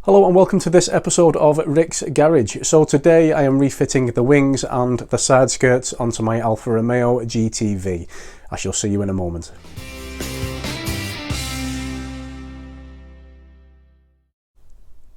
Hello and welcome to this episode of Rick's Garage. So today I am refitting the wings and the side skirts onto my Alfa Romeo GTV. I shall see you in a moment.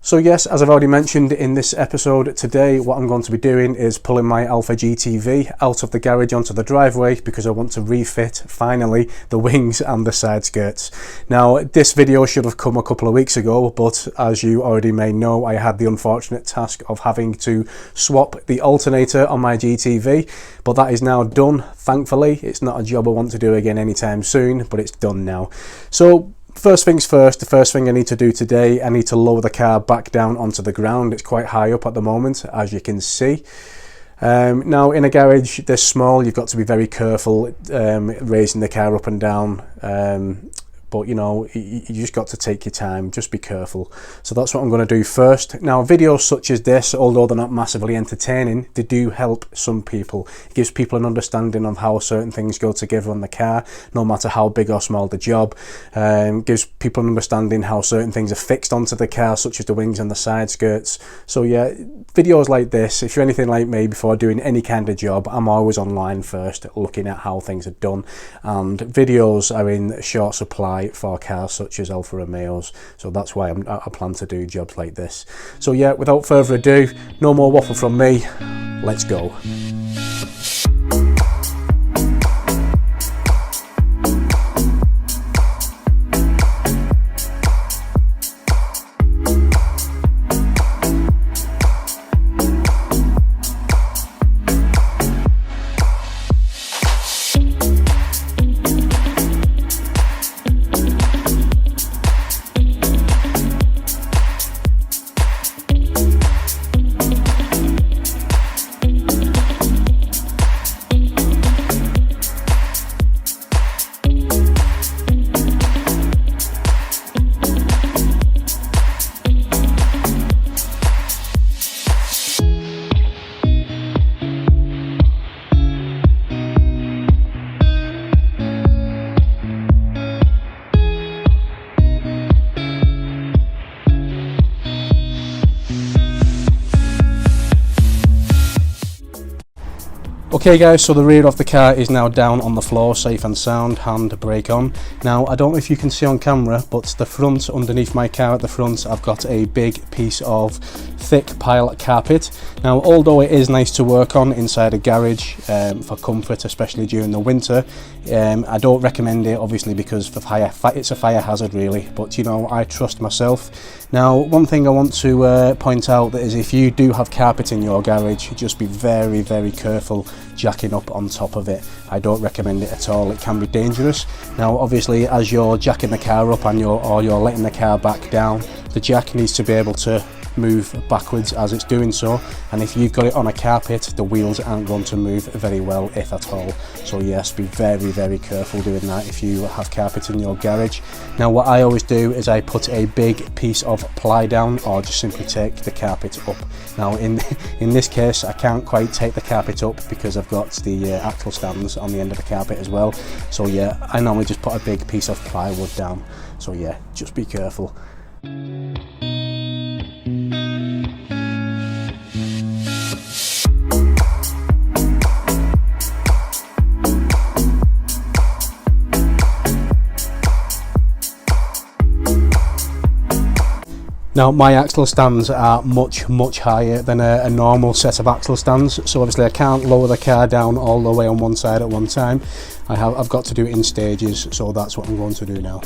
So yes, as I've already mentioned in this episode, today what I'm going to be doing is pulling my Alfa GTV out of the garage onto the driveway because I want to refit, finally, the wings and the side skirts. Now, this video should have come a couple of weeks ago, but as you already may know, I had the unfortunate task of having to swap the alternator on my GTV, but that is now done, thankfully. It's not a job I want to do again anytime soon, but it's done now. So, first things first, the first thing I need to do today, I need to lower the car back down onto the ground. It's quite high up at the moment, as you can see. Now, in a garage this small, you've got to be very careful raising the car up and down. But you know, you just got to take your time, just be careful. So that's what I'm going to do first. Now, videos such as this, although they're not massively entertaining, they do help some people. It gives people an understanding of how certain things go together on the car, no matter how big or small the job. Gives people an understanding how certain things are fixed onto the car, such as the wings and the side skirts. So yeah, videos like this, if you're anything like me, before doing any kind of job, I'm always online first, looking at how things are done. And videos are in short supply for cars such as Alfa Romeos, so that's why I plan to do jobs like this. So yeah, without further ado, no more waffle from me, let's go. Okay guys, so the rear of the car is now down on the floor, safe and sound, handbrake on. Now, I don't know if you can see on camera, but the front, underneath my car at the front, I've got a big piece of thick pile carpet. Now, although it is nice to work on inside a garage for comfort, especially during the winter, I don't recommend it, obviously, because it's a fire hazard really, but you know, I trust myself. Now, one thing I want to point out is if you do have carpet in your garage, just be very, very careful jacking up on top of it. I don't recommend it at all. It can be dangerous. Now, obviously, as you're jacking the car up and you're letting the car back down, the jack needs to be able to move backwards as it's doing so, and if you've got it on a carpet, the wheels aren't going to move very well, if at all. So yes, be very, very careful doing that if you have carpet in your garage. Now, what I always do is I put a big piece of ply down, or just simply take the carpet up. Now, in this case, I can't quite take the carpet up because I've got the axle stands on the end of the carpet as well. So yeah, I normally just put a big piece of plywood down. So yeah, just be careful. Now, my axle stands are much higher than a normal set of axle stands, so obviously I can't lower the car down all the way on one side at one time. I've got to do it in stages, so that's what I'm going to do now.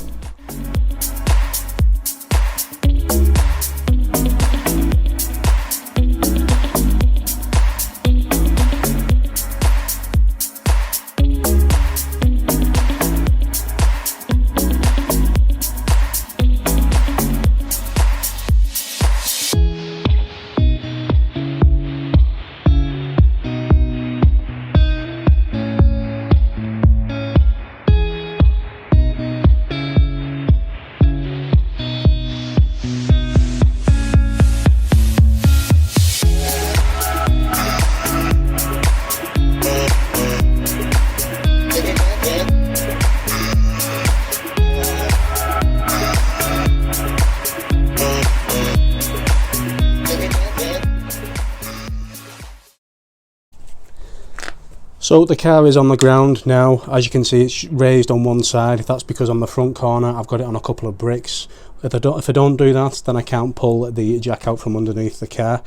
So the car is on the ground now. As you can see, it's raised on one side. That's because on the front corner I've got it on a couple of bricks. If I don't do that, then I can't pull the jack out from underneath the car.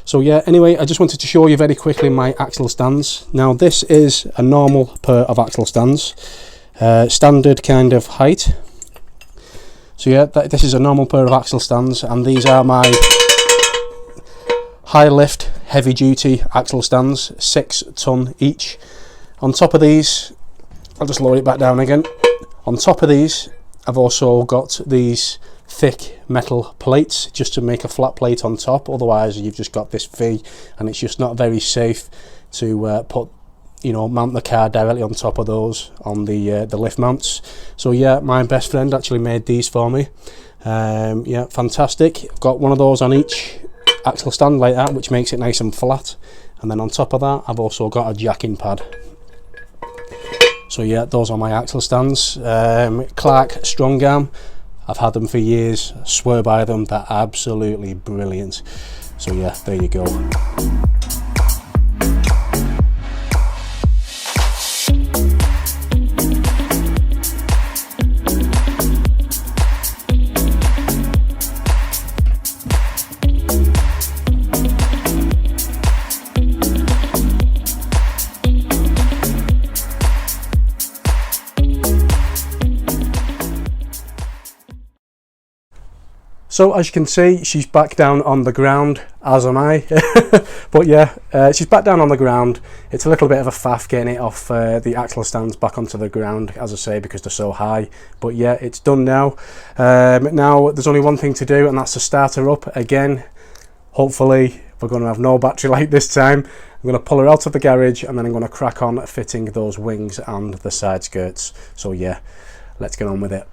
So yeah, anyway, I just wanted to show you very quickly my axle stands. Now this is a normal pair of axle stands, standard kind of height. So yeah, this is a normal pair of axle stands, and these are my high lift heavy duty axle stands, 6 ton each. On top of these, I'll just lower it back down again. On top of these, I've also got these thick metal plates just to make a flat plate on top. Otherwise you've just got this V, and it's just not very safe to mount the car directly on top of those on the lift mounts. So yeah, my best friend actually made these for me. Yeah, fantastic. I've got one of those on each axle stand like that, which makes it nice and flat, and then on top of that I've also got a jacking pad. So yeah, those are my axle stands. Clark strong arm, I've had them for years, swear by them, they're absolutely brilliant. So yeah, there you go. So as you can see, she's back down on the ground, as am I. But yeah, she's back down on the ground. It's a little bit of a faff getting it off the axle stands back onto the ground, as I say, because they're so high. But yeah, it's done now. Now there's only one thing to do, and that's to start her up again. Hopefully we're going to have no battery light this time. I'm going to pull her out of the garage, and then I'm going to crack on fitting those wings and the side skirts. So yeah, let's get on with it.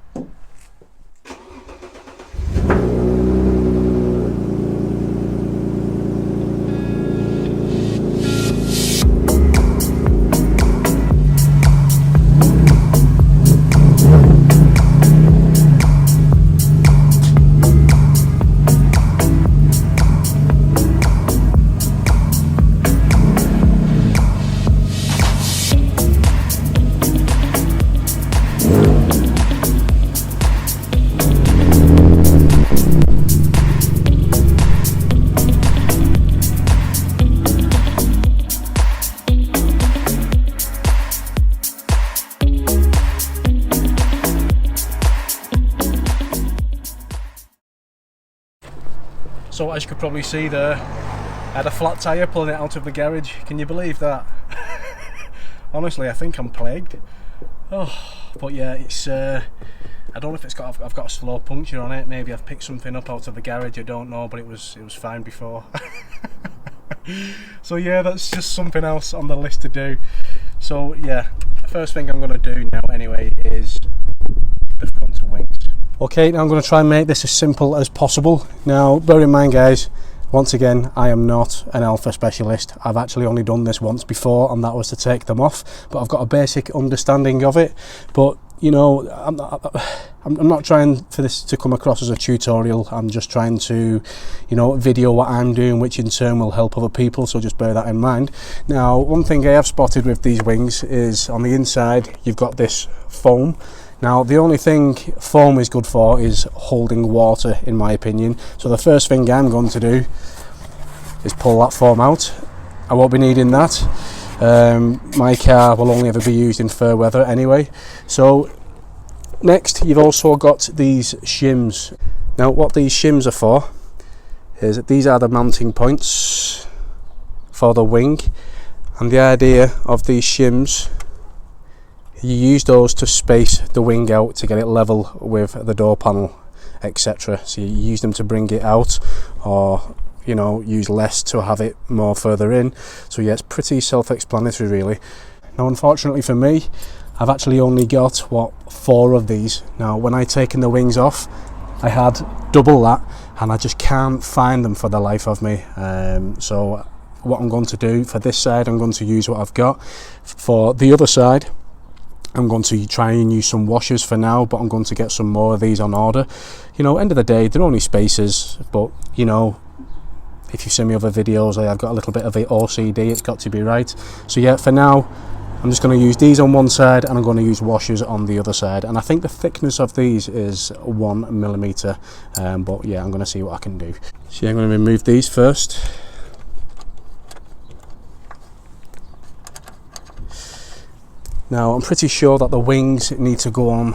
So as you could probably see there, I had a flat tyre pulling it out of the garage. Can you believe that? Honestly, I think I'm plagued. Oh, but yeah, it's I don't know if it's got, I've got a slow puncture on it. Maybe I've picked something up out of the garage, I don't know, but it was fine before. So yeah, that's just something else on the list to do. So yeah, the first thing I'm going to do now anyway is the front wings. Okay, now I'm going to try and make this as simple as possible. Now, bear in mind guys, once again, I am not an Alfa specialist. I've actually only done this once before, and that was to take them off, but I've got a basic understanding of it. But you know, I'm not trying for this to come across as a tutorial. I'm just trying to, you know, video what I'm doing, which in turn will help other people, so just bear that in mind. Now, one thing I have spotted with these wings is on the inside you've got this foam. Now, the only thing foam is good for is holding water, in my opinion. So the first thing I'm going to do is pull that foam out. I won't be needing that. My car will only ever be used in fair weather anyway. So next, you've also got these shims. Now, what these shims are for is that these are the mounting points for the wing. And the idea of these shims, you use those to space the wing out to get it level with the door panel, etc. So you use them to bring it out, or you know, use less to have it more further in. So yeah, it's pretty self-explanatory really. Now unfortunately for me, I've actually only got 4 of these. Now when I taken the wings off, I had double that, and I just can't find them for the life of me. So what I'm going to do for this side, I'm going to use what I've got. For the other side, I'm going to try and use some washers for now, but I'm going to get some more of these on order. You know, end of the day, they're only spacers, but you know, if you've seen me other videos, I've got a little bit of a OCD, it's got to be right. So yeah, for now, I'm just going to use these on one side and I'm going to use washers on the other side. And I think the thickness of these is 1mm, but yeah, I'm going to see what I can do. So yeah, I'm going to remove these first. Now, I'm pretty sure that the wings need to go on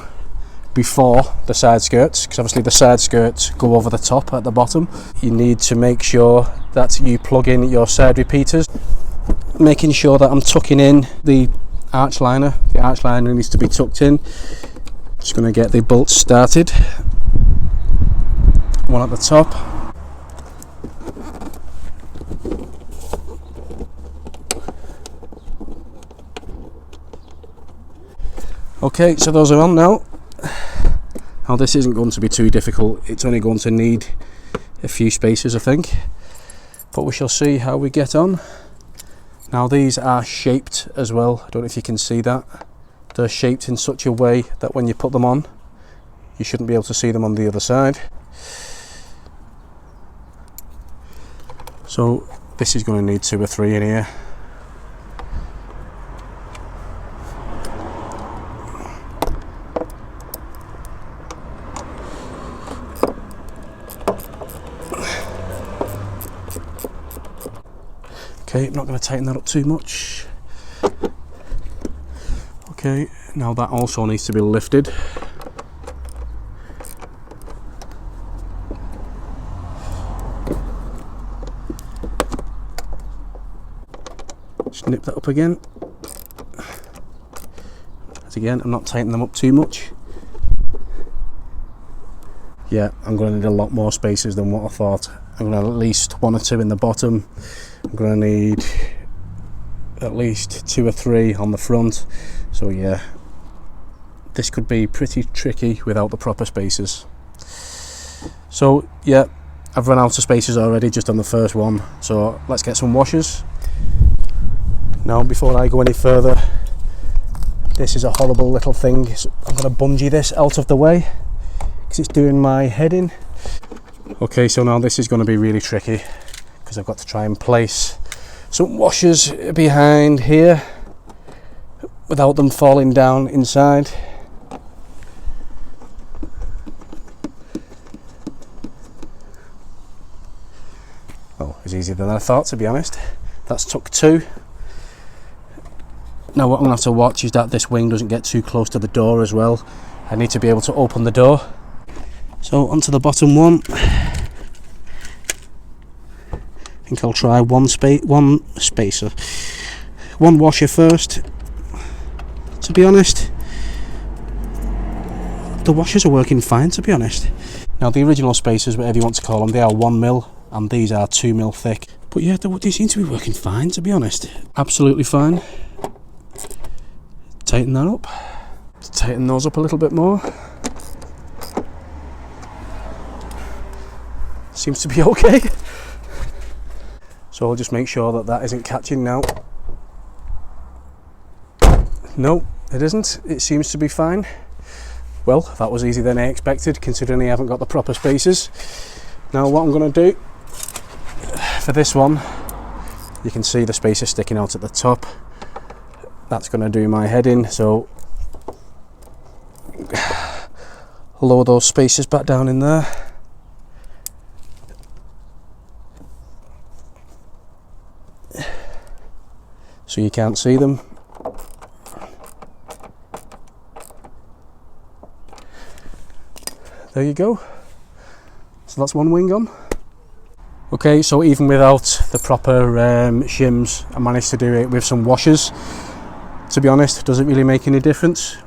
before the side skirts, because obviously the side skirts go over the top at the bottom. You need to make sure that you plug in your side repeaters, making sure that I'm tucking in the arch liner. The arch liner needs to be tucked in. Just going to get the bolts started. One at the top. Okay, so those are on now. Now this isn't going to be too difficult, it's only going to need a few spaces I think, but we shall see how we get on. Now these are shaped as well, I don't know if you can see that. They're shaped in such a way that when you put them on, you shouldn't be able to see them on the other side. So this is going to need 2 or 3 in here. Okay, I'm not going to tighten that up too much. Okay, now that also needs to be lifted. Just nip that up again. As again, I'm not tightening them up too much. Yeah, I'm going to need a lot more spaces than what I thought. I'm going to have at least 1 or 2 in the bottom. I'm going to need at least 2 or 3 on the front. So yeah, this could be pretty tricky without the proper spaces. So yeah, I've run out of spaces already just on the first one. So let's get some washers. Now before I go any further, this is a horrible little thing. So I'm going to bungee this out of the way because it's doing my head in. Okay, so now this is going to be really tricky because I've got to try and place some washers behind here without them falling down inside. Oh, it was easier than I thought, to be honest. That's took 2. Now what I'm going to have to watch is that this wing doesn't get too close to the door as well. I need to be able to open the door. So onto the bottom one. I think I'll try one spacer, 1 washer first. To be honest, the washers are working fine, to be honest. Now the original spacers, whatever you want to call them, they are 1mm and these are 2mm thick. But yeah, they seem to be working fine, to be honest. Absolutely fine. Tighten that up. Tighten those up a little bit more. Seems to be okay. So I'll just make sure that that isn't catching now. No, it isn't. It seems to be fine. Well, that was easier than I expected, considering I haven't got the proper spaces. Now what I'm going to do for this one, you can see the spacer sticking out at the top. That's going to do my head in, so lower those spacers back down in there. So you can't see them. There you go. So that's one wing on. Okay, so even without the proper shims, I managed to do it with some washers. To be honest, does it really make any difference?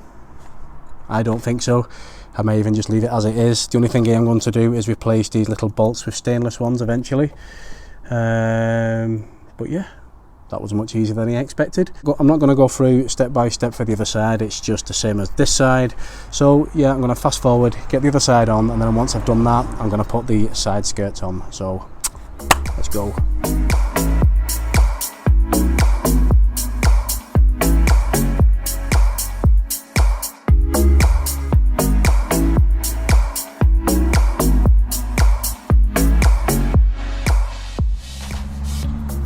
I don't think so. I may even just leave it as it is. The only thing I'm going to do is replace these little bolts with stainless ones eventually. But yeah, that was much easier than I expected. I'm not going to go through step by step for the other side, it's just the same as this side. So yeah, I'm going to fast forward, get the other side on, and then once I've done that, I'm going to put the side skirts on. So let's go.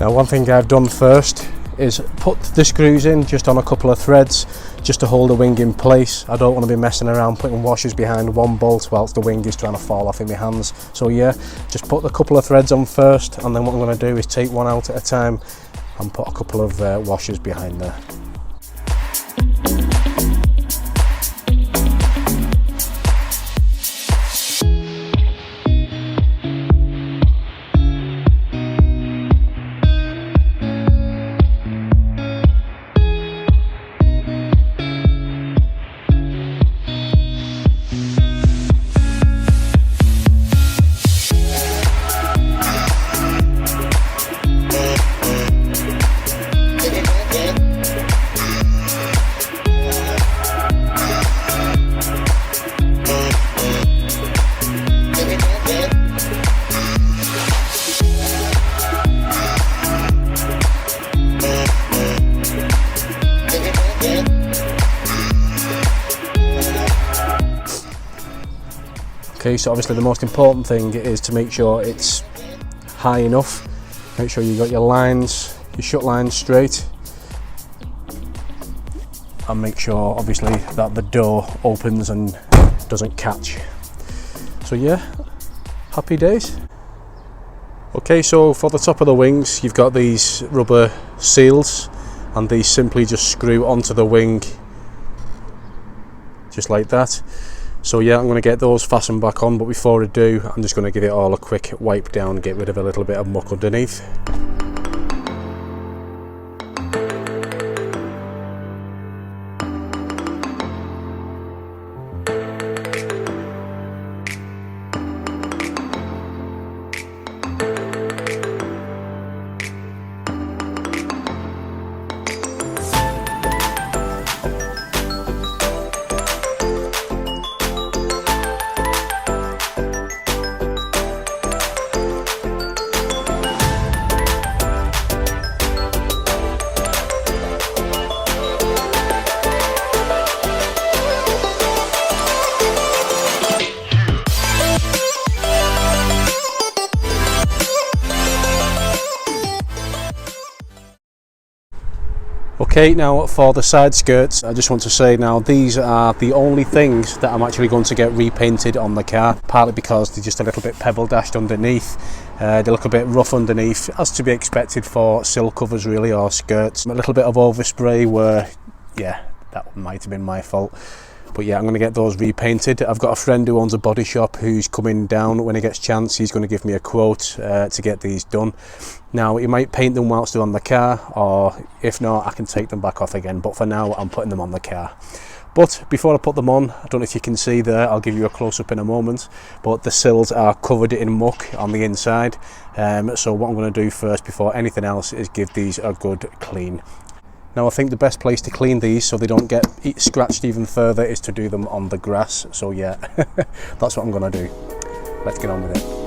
Now one thing I've done first is put the screws in just on a couple of threads just to hold the wing in place. I don't want to be messing around putting washers behind one bolt whilst the wing is trying to fall off in my hands. So yeah, just put a couple of threads on first, and then what I'm going to do is take one out at a time and put a couple of washers behind there. Okay, so obviously the most important thing is to make sure it's high enough. Make sure you got your lines, your shut lines straight, and make sure obviously that the door opens and doesn't catch. So yeah, happy days. Okay, so for the top of the wings you've got these rubber seals, and these simply just screw onto the wing just like that. So yeah, I'm going to get those fastened back on, but before I do, I'm just going to give it all a quick wipe down, get rid of a little bit of muck underneath. Okay, now for the side skirts, I just want to say now these are the only things that I'm actually going to get repainted on the car, partly because they're just a little bit pebble dashed underneath. They look a bit rough underneath, as to be expected for sill covers really, or skirts. A little bit of overspray where, yeah, that might have been my fault. But yeah, I'm going to get those repainted. I've got a friend who owns a body shop who's coming down when he gets a chance. He's going to give me a quote to get these done. Now, he might paint them whilst they're on the car, or if not, I can take them back off again. But for now, I'm putting them on the car. But before I put them on, I don't know if you can see there, I'll give you a close-up in a moment, but the sills are covered in muck on the inside. So what I'm going to do first, before anything else, is give these a good clean. Now I think the best place to clean these so they don't get scratched even further is to do them on the grass. So yeah, that's what I'm going to do. Let's get on with it.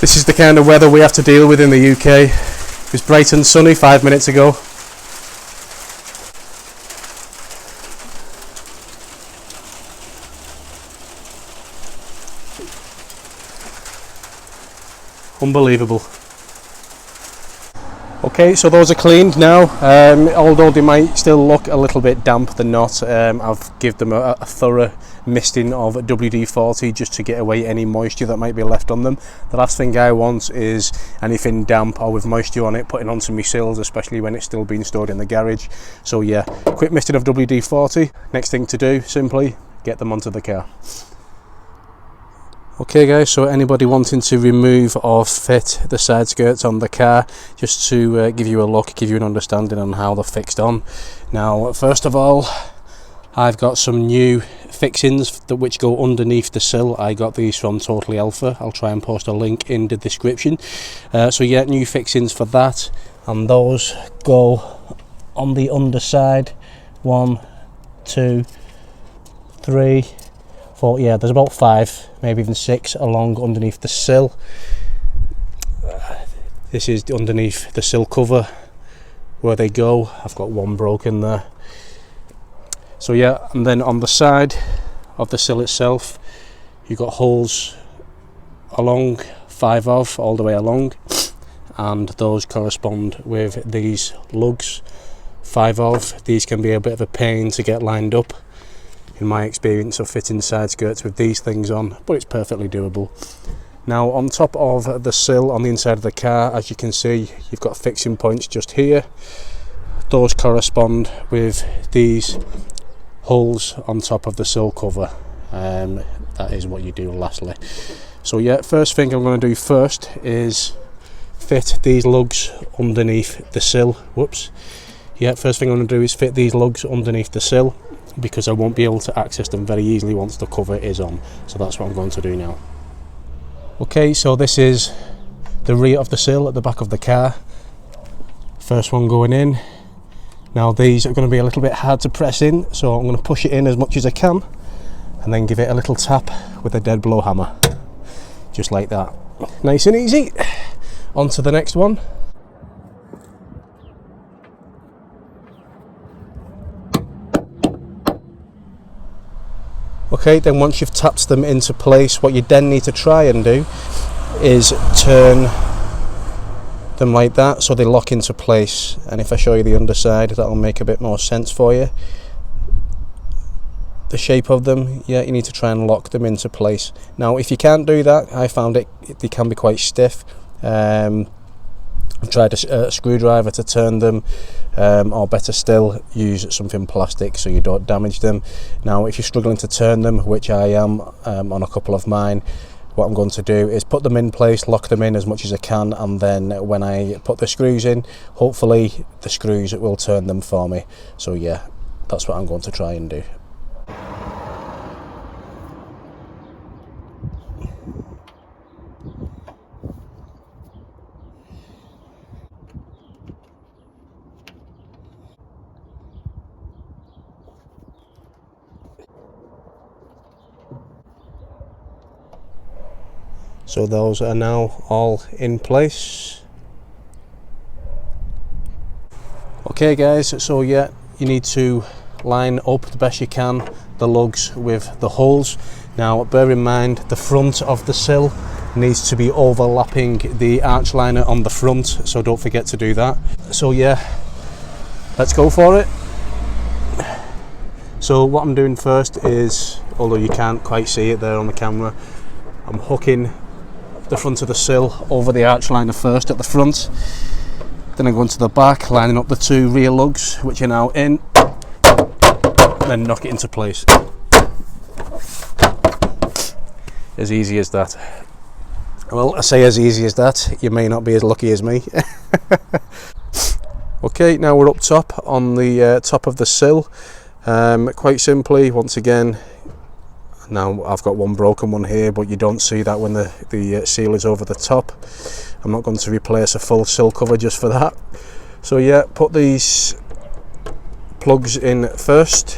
This is the kind of weather we have to deal with in the UK. It was bright and sunny 5 minutes ago. Unbelievable. Okay, so those are cleaned now, although they might still look a little bit damp, they're not. I've given them a thorough misting of WD-40 just to get away any moisture that might be left on them. The last thing I want is anything damp or with moisture on it putting onto my sills, especially when it's still being stored in the garage. So yeah, quick misting of WD-40. Next thing to do, simply get them onto the car. Okay guys, so anybody wanting to remove or fit the side skirts on the car, just to give you a look, give you an understanding on how they're fixed on. Now, first of all, I've got some new fixings which go underneath the sill. I got these from Totally Alpha. I'll try and post a link in the description. So yeah, new fixings for that, and those go on the underside. 1, 2, 3, 4. Yeah, there's about 5, maybe even 6 along underneath the sill. This is underneath the sill cover where they go. I've got one broken there. So yeah, and then on the side of the sill itself, you've got holes along, 5 of, all the way along, and those correspond with these lugs, 5 of. These can be a bit of a pain to get lined up, in my experience of fitting side skirts with these things on, but it's perfectly doable. Now on top of the sill on the inside of the car, as you can see, you've got fixing points just here. Those correspond with these holes on top of the sill cover. That is what you do lastly. So yeah, first thing I'm going to do first is fit these lugs underneath the sill. Whoops. Yeah, first thing I'm going to do is fit these lugs underneath the sill, because I won't be able to access them very easily once the cover is on. So that's what I'm going to do now. Okay, so this is the rear of the sill at the back of the car. First one going in. Now these are going to be a little bit hard to press in, so I'm going to push it in as much as I can and then give it a little tap with a dead blow hammer. Just like that. Nice and easy. On to the next one. Okay, then once you've tapped them into place, what you then need to try and do is turn them like that so they lock into place. And if I show you the underside, that'll make a bit more sense for you. The shape of them, yeah, you need to try and lock them into place. Now if you can't do that, I found they can be quite stiff. I've tried a screwdriver to turn them, or better still, use something plastic so you don't damage them. Now if you're struggling to turn them, which I am on a couple of mine, what I'm going to do is put them in place, lock them in as much as I can, and then when I put the screws in, hopefully the screws will turn them for me. So yeah, that's what I'm going to try and do. So those are now all in place. Okay guys, so yeah, you need to line up the best you can the lugs with the holes. Now bear in mind the front of the sill needs to be overlapping the arch liner on the front, so don't forget to do that. So yeah, let's go for it. So what I'm doing first is, although you can't quite see it there on the camera, I'm hooking the front of the sill over the arch liner first at the front, then I'm going to the back, lining up the 2 rear lugs which are now in, then knock it into place. As easy as that. Well, I say as easy as that, you may not be as lucky as me. Okay, now we're up top on the top of the sill. Quite simply, once again, now I've got one broken one here, but you don't see that when the seal is over the top. I'm not going to replace a full sill cover just for that. So yeah, put these plugs in first.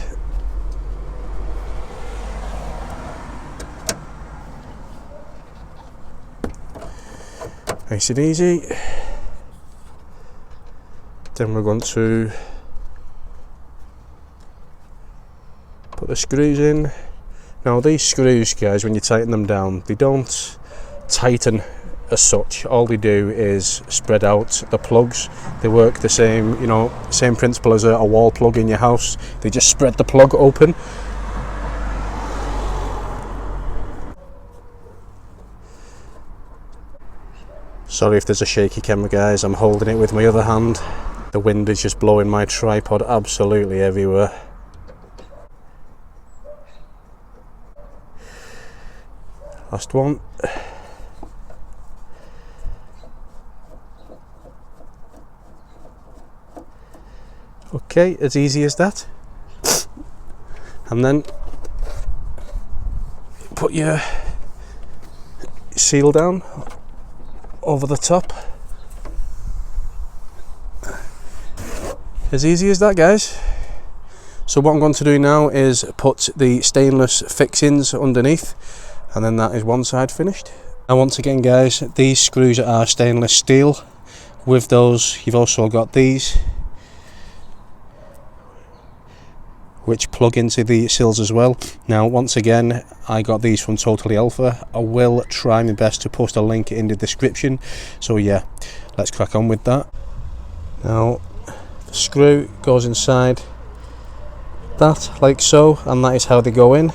Nice and easy. Then we're going to put the screws in. Now these screws, guys, when you tighten them down, they don't tighten as such. All they do is spread out the plugs. They work the same, you know, same principle as a wall plug in your house. They just spread the plug open. Sorry if there's a shaky camera, guys. I'm holding it with my other hand. The wind is just blowing my tripod absolutely everywhere. Last one. Okay, as easy as that. and then put your seal down over the top. As easy as that, guys. So what I'm going to do now is put the stainless fixings underneath, and then that is one side finished. And once again, guys, these screws are stainless steel. With those, you've also got these, which plug into the sills as well. Now, once again, I got these from Totally Alpha. I will try my best to post a link in the description. So yeah, let's crack on with that. Now, the screw goes inside that, like so, and that is how they go in.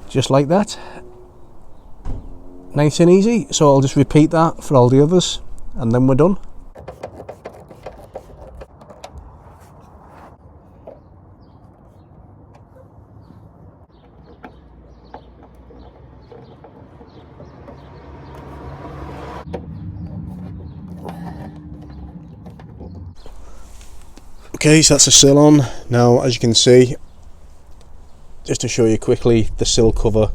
Just like that, nice and easy. So I'll just repeat that for all the others, and then we're done. Okay, so that's the sill on. Now, as you can see, just to show you quickly, the sill cover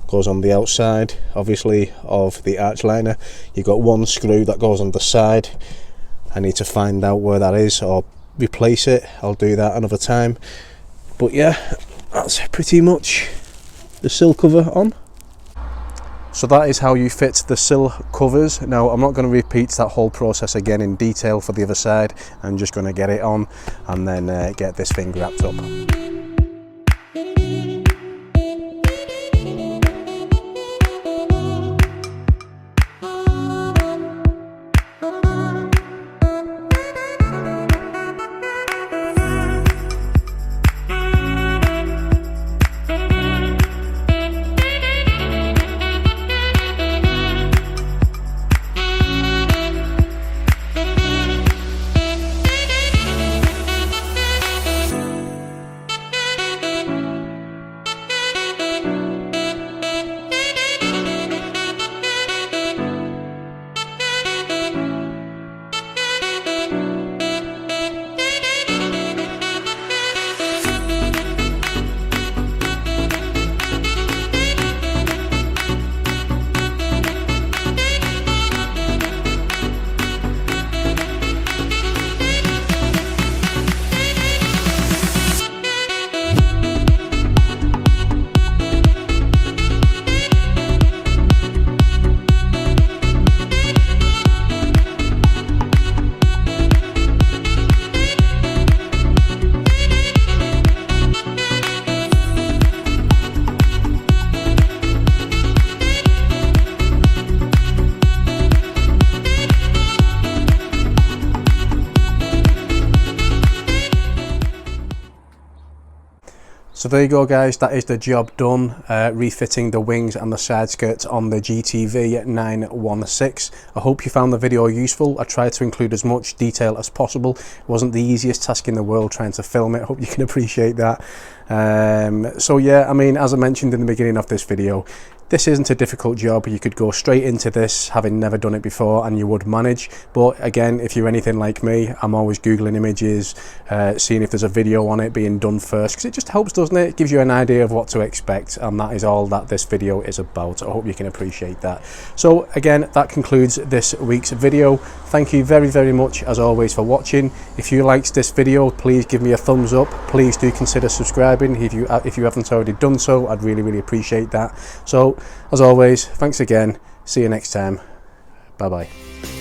goes on the outside, obviously, of the arch liner. You've got one screw that goes on the side. I need to find out where that is or replace it. I'll do that another time. But yeah, that's pretty much the sill cover on. So that is how you fit the sill covers. Now, I'm not going to repeat that whole process again in detail for the other side. I'm just going to get it on and then get this thing wrapped up. So there you go, guys, that is the job done, refitting the wings and the side skirts on the GTV 916. I hope you found the video useful. I tried to include as much detail as possible. It wasn't the easiest task in the world trying to film it. I hope you can appreciate that. So yeah, I mean, as I mentioned in the beginning of this video, this isn't a difficult job. You could go straight into this having never done it before and you would manage. But again, if you're anything like me, I'm always Googling images, seeing if there's a video on it being done first, because it just helps, doesn't it? It gives you an idea of what to expect, and that is all that this video is about. I hope you can appreciate that. So again, that concludes this week's video. Thank you very, very much as always for watching. If you liked this video, please give me a thumbs up. Please do consider subscribing if you haven't already done so. I'd really, really appreciate that. So as always, thanks again. See you next time. Bye bye.